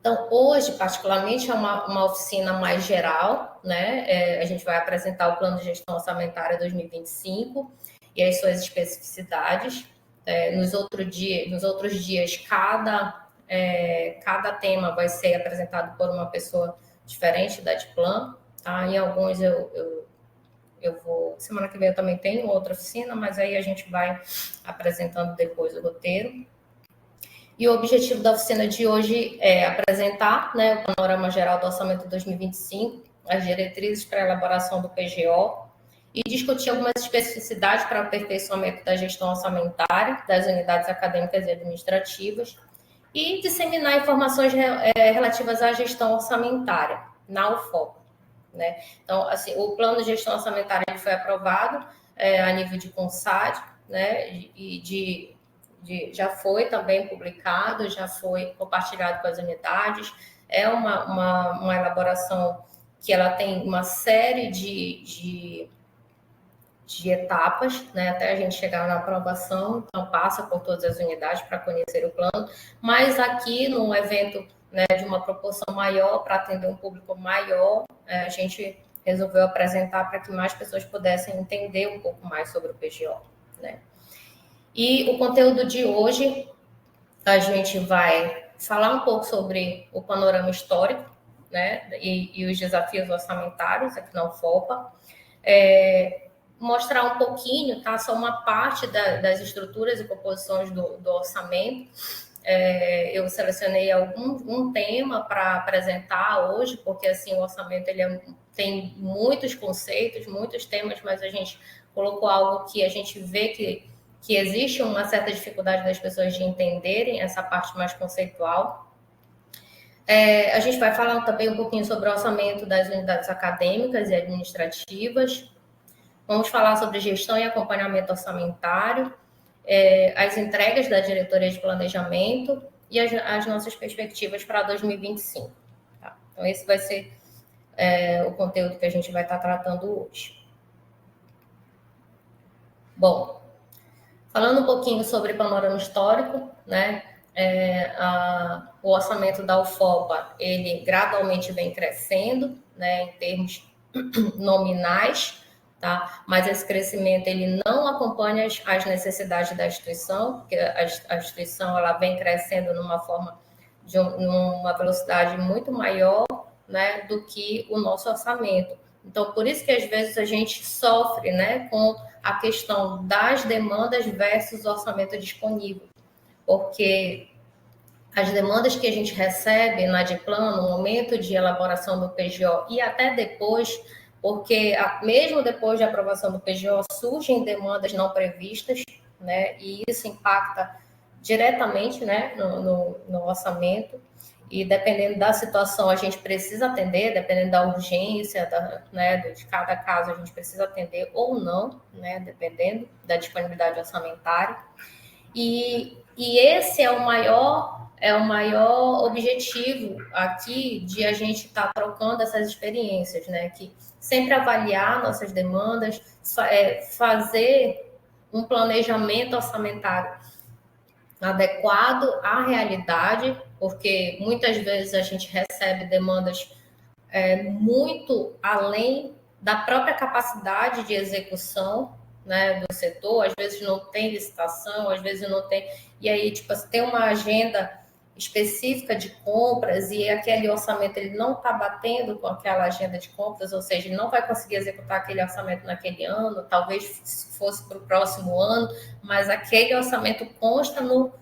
Então, hoje, particularmente, é uma oficina mais geral, né? A gente vai apresentar o Plano de Gestão Orçamentária 2025 e as suas especificidades. Nos outros dias, cada tema vai ser apresentado por uma pessoa diferente da Adplan, tá? Em alguns eu vou... Semana que vem eu também tenho outra oficina, mas aí a gente vai apresentando depois o roteiro. E o objetivo da oficina de hoje é apresentar, né, o panorama geral do orçamento 2025, as diretrizes para a elaboração do PGO e discutir algumas especificidades para o aperfeiçoamento da gestão orçamentária das unidades acadêmicas e administrativas e disseminar informações relativas à gestão orçamentária na UFOP, né? Então, assim, o plano de gestão orçamentária foi aprovado a nível de CONSAD, né, já foi também publicado, já foi compartilhado com as unidades. É uma elaboração que ela tem uma série de etapas, né, até a gente chegar na aprovação, então passa por todas as unidades para conhecer o plano, mas aqui num evento, né, de uma proporção maior, para atender um público maior, a gente resolveu apresentar para que mais pessoas pudessem entender um pouco mais sobre o PGO, né. E o conteúdo de hoje, a gente vai falar um pouco sobre o panorama histórico, né, e os desafios orçamentários aqui na UFOPA, mostrar um pouquinho, tá, só uma parte das estruturas e composições do orçamento. Eu selecionei um tema para apresentar hoje, porque assim, o orçamento tem muitos conceitos, muitos temas, mas a gente colocou algo que a gente vê que existe uma certa dificuldade das pessoas de entenderem essa parte mais conceitual. A gente vai falar também um pouquinho sobre o orçamento das unidades acadêmicas e administrativas. Vamos falar sobre gestão e acompanhamento orçamentário, as entregas da diretoria de planejamento e as nossas perspectivas para 2025. Tá? Então, esse vai ser o conteúdo que a gente vai estar tratando hoje. Bom, falando um pouquinho sobre panorama histórico, né? O orçamento da UFOPA, ele gradualmente vem crescendo, né, em termos nominais, tá? Mas esse crescimento ele não acompanha as necessidades da instituição, porque a instituição ela vem crescendo numa velocidade muito maior, né, do que o nosso orçamento. Então, por isso que às vezes a gente sofre, né, com a questão das demandas versus o orçamento disponível, porque as demandas que a gente recebe na Adplan, no momento de elaboração do PGO e até depois, porque mesmo depois da aprovação do PGO surgem demandas não previstas, né, e isso impacta diretamente, né, no orçamento, e dependendo da situação a gente precisa atender, dependendo da urgência, né, de cada caso a gente precisa atender ou não, né, dependendo da disponibilidade orçamentária. E esse é o maior objetivo aqui de a gente estar trocando essas experiências, né? Que sempre avaliar nossas demandas, fazer um planejamento orçamentário adequado à realidade, porque muitas vezes a gente recebe demandas muito além da própria capacidade de execução, né, do setor. Às vezes não tem licitação, às vezes não tem, e aí tipo, tem uma agenda específica de compras e aquele orçamento ele não está batendo com aquela agenda de compras, ou seja, ele não vai conseguir executar aquele orçamento naquele ano, talvez fosse para o próximo ano, mas aquele orçamento consta no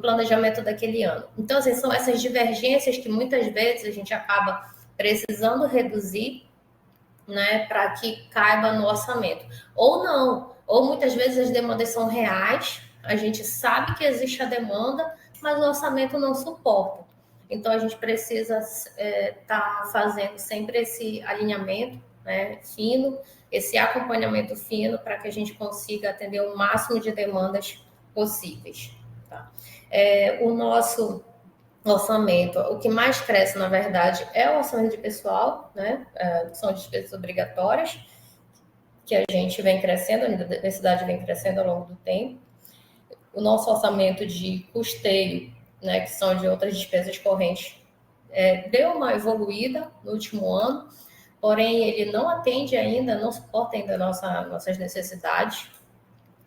planejamento daquele ano. Então, assim, são essas divergências que muitas vezes a gente acaba precisando reduzir, né, para que caiba no orçamento. Ou não, ou muitas vezes as demandas são reais, a gente sabe que existe a demanda, mas o orçamento não suporta. Então, a gente precisa estar fazendo sempre esse alinhamento, né, fino, esse acompanhamento fino, para que a gente consiga atender o máximo de demandas possíveis. Tá? O nosso orçamento, o que mais cresce, na verdade, é o orçamento de pessoal, né? São despesas obrigatórias, que a gente vem crescendo, a universidade vem crescendo ao longo do tempo. O nosso orçamento de custeio, né, que são de outras despesas correntes, deu uma evoluída no último ano, porém ele não atende ainda, não suporta ainda nossas necessidades.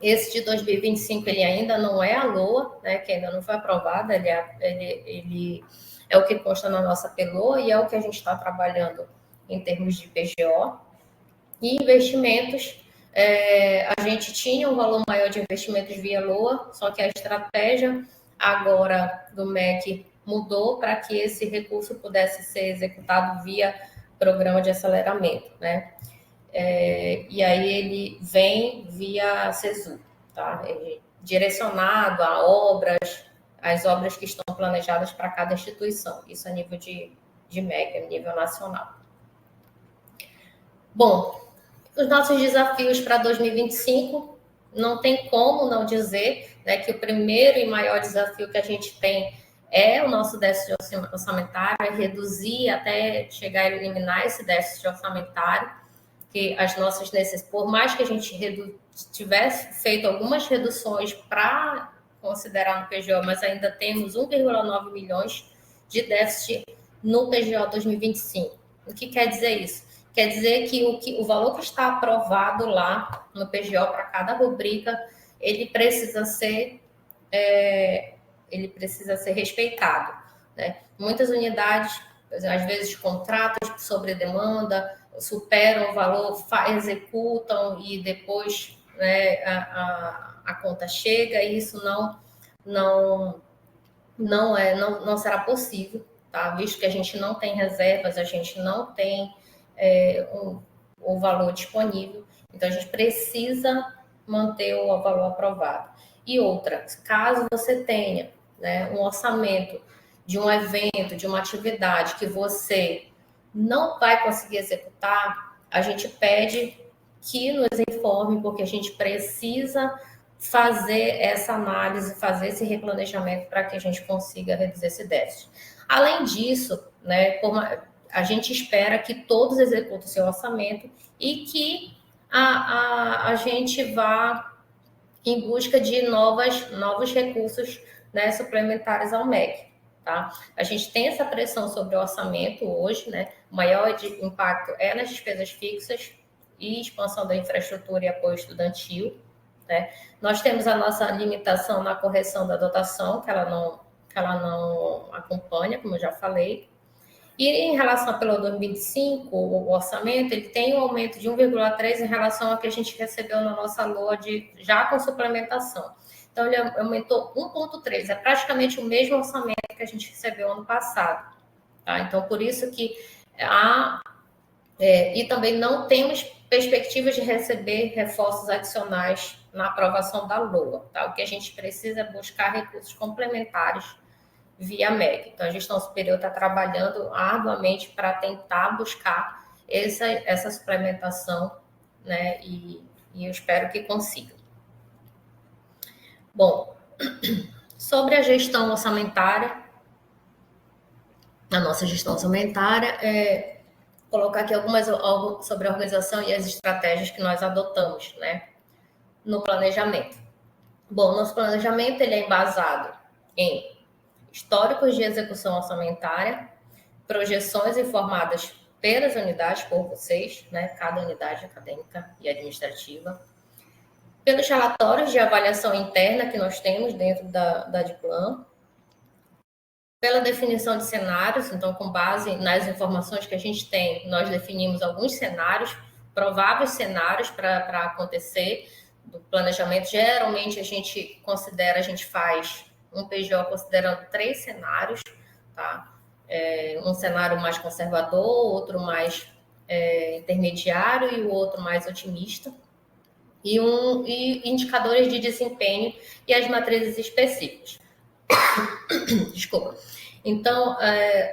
Esse de 2025 ele ainda não é a LOA, né, que ainda não foi aprovada, ele é o que consta na nossa PLOA e é o que a gente está trabalhando em termos de PGO. E investimentos, a gente tinha um valor maior de investimentos via LOA, só que a estratégia agora do MEC mudou para que esse recurso pudesse ser executado via programa de aceleramento, né? E aí ele vem via CESU, tá? Direcionado a obras, as obras que estão planejadas para cada instituição, isso a nível de MEC, a nível nacional. Bom, os nossos desafios para 2025, não tem como não dizer, né, que o primeiro e maior desafio que a gente tem é o nosso déficit orçamentário, é reduzir até chegar a eliminar esse déficit orçamentário, que as nossas necessidades, por mais que a gente tivesse feito algumas reduções para considerar no PGO, mas ainda temos 1,9 milhões de déficit no PGO 2025. O que quer dizer isso? Quer dizer que o valor que está aprovado lá no PGO para cada rubrica, ele precisa ser respeitado, né? Muitas unidades, às vezes contratos sobre demanda, superam o valor, executam e depois, né, a conta chega e isso não será possível, tá? Visto que a gente não tem reservas, a gente não tem o valor disponível, então a gente precisa manter o valor aprovado. E outra, caso você tenha, né, um orçamento de um evento, de uma atividade que você não vai conseguir executar, a gente pede que nos informe, porque a gente precisa fazer essa análise, fazer esse replanejamento para que a gente consiga reduzir esse déficit. Além disso, né, a gente espera que todos executem o seu orçamento e que a gente vá em busca de novos recursos, né, suplementares ao MEC. Tá? A gente tem essa pressão sobre o orçamento hoje, né? O maior impacto é nas despesas fixas e expansão da infraestrutura e apoio estudantil. Né? Nós temos a nossa limitação na correção da dotação, que ela não acompanha, como eu já falei. E em relação ao PLOA 2025, o orçamento, ele tem um aumento de 1,3 em relação ao que a gente recebeu na nossa LOA já com suplementação. Então, ele aumentou 1,3, é praticamente o mesmo orçamento que a gente recebeu ano passado. Tá? Então, por isso que e também não temos perspectivas de receber reforços adicionais na aprovação da LOA. Tá? O que a gente precisa é buscar recursos complementares via MEC. Então, a gestão superior está trabalhando arduamente para tentar buscar essa suplementação, né? E eu espero que consiga. Bom, sobre a gestão orçamentária, a nossa gestão orçamentária, colocar aqui algumas sobre a organização e as estratégias que nós adotamos, né, no planejamento. Bom, nosso planejamento ele é embasado em históricos de execução orçamentária, projeções informadas pelas unidades, por vocês, né, cada unidade acadêmica e administrativa, pelos relatórios de avaliação interna que nós temos dentro da DIPLAN, pela definição de cenários, então, com base nas informações que a gente tem, nós definimos alguns cenários, prováveis cenários para acontecer do planejamento. Geralmente, a gente faz um PGO considerando 3 cenários, tá? Um cenário mais conservador, outro mais intermediário e o outro mais otimista. E indicadores de desempenho e as matrizes específicas. Desculpa. Então,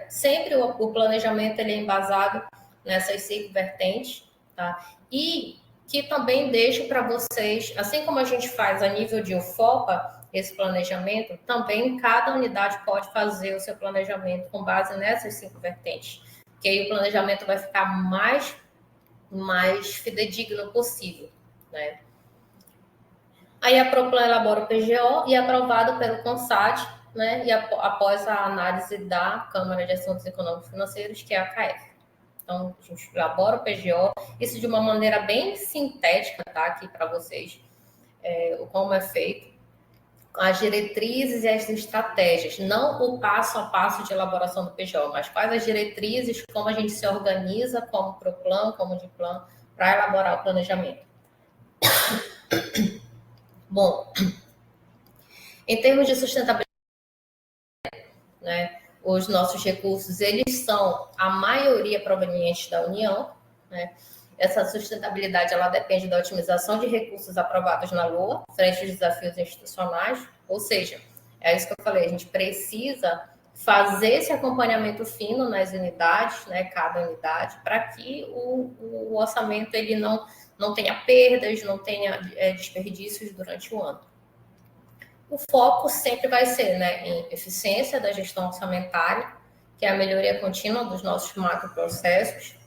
sempre o planejamento ele é embasado nessas 5 vertentes, tá? E que também deixo para vocês, assim como a gente faz a nível de UFOPA, esse planejamento, também cada unidade pode fazer o seu planejamento com base nessas 5 vertentes. Que aí o planejamento vai ficar mais fidedigno possível, né? Aí a Proplan elabora o PGO e é aprovado pelo CONSAD, né, e após a análise da Câmara de Assuntos Econômicos e Financeiros, que é a CAEF. Então, a gente elabora o PGO, isso de uma maneira bem sintética, tá, aqui para vocês, como é feito, as diretrizes e as estratégias, não o passo a passo de elaboração do PGO, mas quais as diretrizes, como a gente se organiza como PROPLAN, como DIPLAN, para elaborar o planejamento. Bom, em termos de sustentabilidade, né, os nossos recursos, eles são, a maioria, provenientes da União, né? Essa sustentabilidade, ela depende da otimização de recursos aprovados na LOA, frente aos desafios institucionais, ou seja, é isso que eu falei, a gente precisa fazer esse acompanhamento fino nas unidades, né, cada unidade, para que o orçamento ele não tenha perdas, não tenha desperdícios durante o ano. O foco sempre vai ser, né, em eficiência da gestão orçamentária, que é a melhoria contínua dos nossos macroprocessos,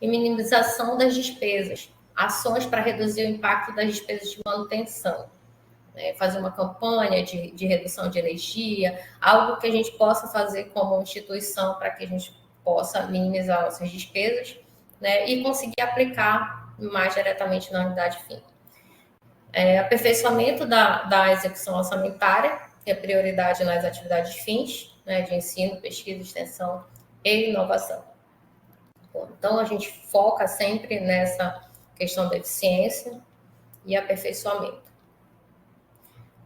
e minimização das despesas, ações para reduzir o impacto das despesas de manutenção, né, fazer uma campanha de redução de energia, algo que a gente possa fazer como instituição para que a gente possa minimizar nossas despesas, né, e conseguir aplicar mais diretamente na unidade fim. Aperfeiçoamento da execução orçamentária, que é prioridade nas atividades fins, né, de ensino, pesquisa, extensão e inovação. Bom, então, a gente foca sempre nessa questão da eficiência e aperfeiçoamento.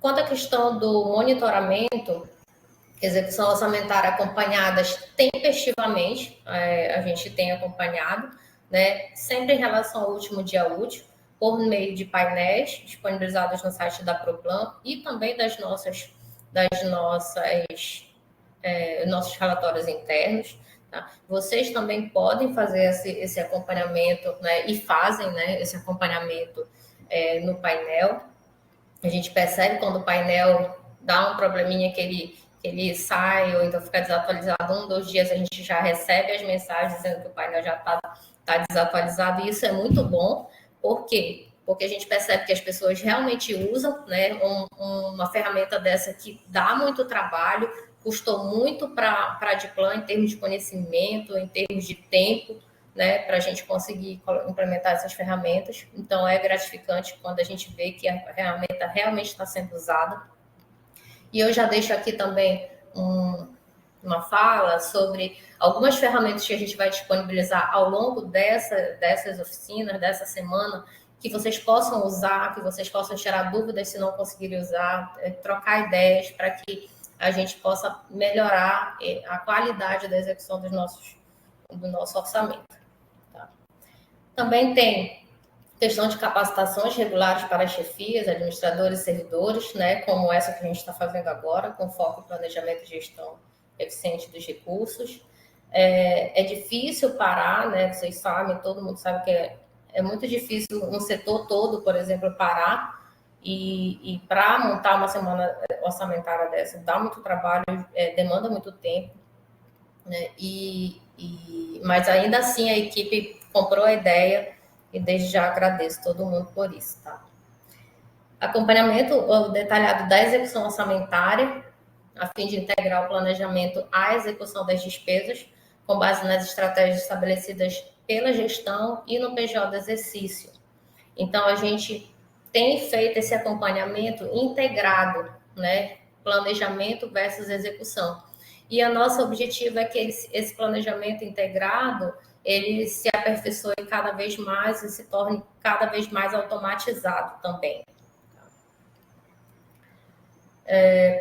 Quanto à questão do monitoramento, execução orçamentária acompanhadas tempestivamente, a gente tem acompanhado, né, sempre em relação ao último dia útil, por meio de painéis disponibilizados no site da PROPLAN e também nossos relatórios internos. Tá? Vocês também podem fazer esse acompanhamento, né, e fazem, né, esse acompanhamento no painel. A gente percebe quando o painel dá um probleminha que ele sai ou então fica desatualizado 1, 2 dias, a gente já recebe as mensagens dizendo que o painel já está desatualizado, e isso é muito bom. Por quê? Porque a gente percebe que as pessoas realmente usam, né, uma ferramenta dessa que dá muito trabalho, custou muito para a DIPLAN em termos de conhecimento, em termos de tempo, né, para a gente conseguir implementar essas ferramentas. Então, é gratificante quando a gente vê que a ferramenta realmente está sendo usada. E eu já deixo aqui também uma fala sobre algumas ferramentas que a gente vai disponibilizar ao longo dessas oficinas, dessa semana, que vocês possam usar, que vocês possam tirar dúvidas se não conseguirem usar, trocar ideias para que a gente possa melhorar a qualidade da execução do nosso orçamento. Tá? Também tem questão de capacitações regulares para chefias, administradores e servidores, né, como essa que a gente está fazendo agora, com foco em planejamento e gestão eficiente dos recursos. É difícil parar, né, vocês sabem, todo mundo sabe que é muito difícil um setor todo, por exemplo, parar, e para montar uma semana orçamentária dessa dá muito trabalho, demanda muito tempo, né, mas ainda assim a equipe comprou a ideia e desde já agradeço todo mundo por isso, tá? Acompanhamento detalhado da execução orçamentária, a fim de integrar o planejamento à execução das despesas, com base nas estratégias estabelecidas pela gestão e no PJ do exercício. Então, a gente tem feito esse acompanhamento integrado, né? Planejamento versus execução. E a nosso objetivo é que esse planejamento integrado ele se aperfeiçoe cada vez mais e se torne cada vez mais automatizado também.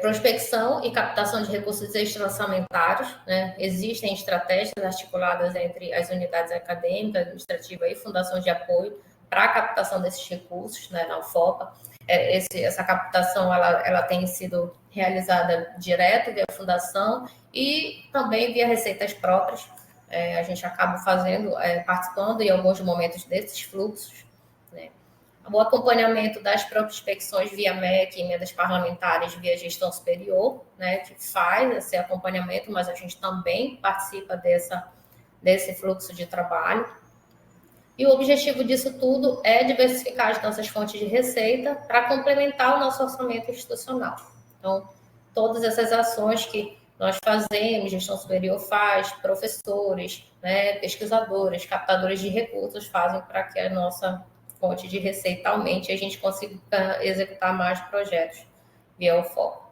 Prospecção e captação de recursos extra-orçamentários, né? Existem estratégias articuladas entre as unidades acadêmicas, administrativa e fundações de apoio para a captação desses recursos, né, na UFOPA. Essa captação ela tem sido realizada direto via fundação e também via receitas próprias. A gente acaba participando em alguns momentos desses fluxos, né? O acompanhamento das prospecções via MEC, emendas parlamentares via gestão superior, né, que faz esse acompanhamento, mas a gente também participa desse fluxo de trabalho. E o objetivo disso tudo é diversificar as nossas fontes de receita para complementar o nosso orçamento institucional. Então, todas essas ações que nós fazemos, gestão superior faz, professores, né, pesquisadores, captadores de recursos fazem para que a nossa fonte de receita aumente e a gente consiga executar mais projetos via o foco.